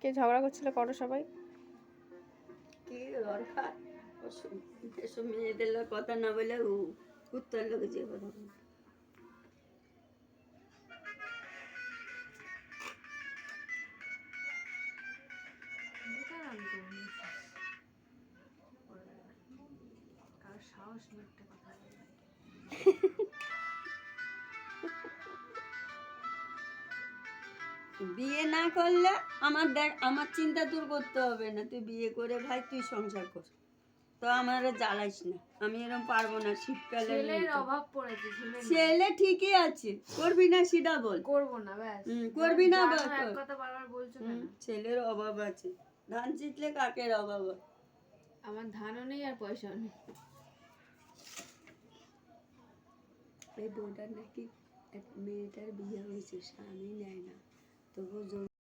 কে ঝগড়া করছিল করো সবাই? কি দরকার এসব মেয়েদের কথা না বলে উত্তর লোক যে কথা বলে। বিয়ে না করলে আমার চিন্তা তোর করতে হবে না, তুই বিয়ে করে ভাই তুই সংসার কর, তো আমার জ্বালাইস না, আমি এরকম পারবো না। শীতকালে ছেলের অভাব পড়েছে, ছেলে ঠিকই আছে, করবি না সেটা বল। করবো না, ব্যাস। করবি না এক কথা বারবার বলছো কেন? ছেলের অভাব আছে, ধান চিতলে কাকের অভাব। আমার ধানও নেই আর পয়সাও নেই। এই বউটার নাকি মেয়েটার বিয়ে হয়েছে, স্বামী নেয় না, তবু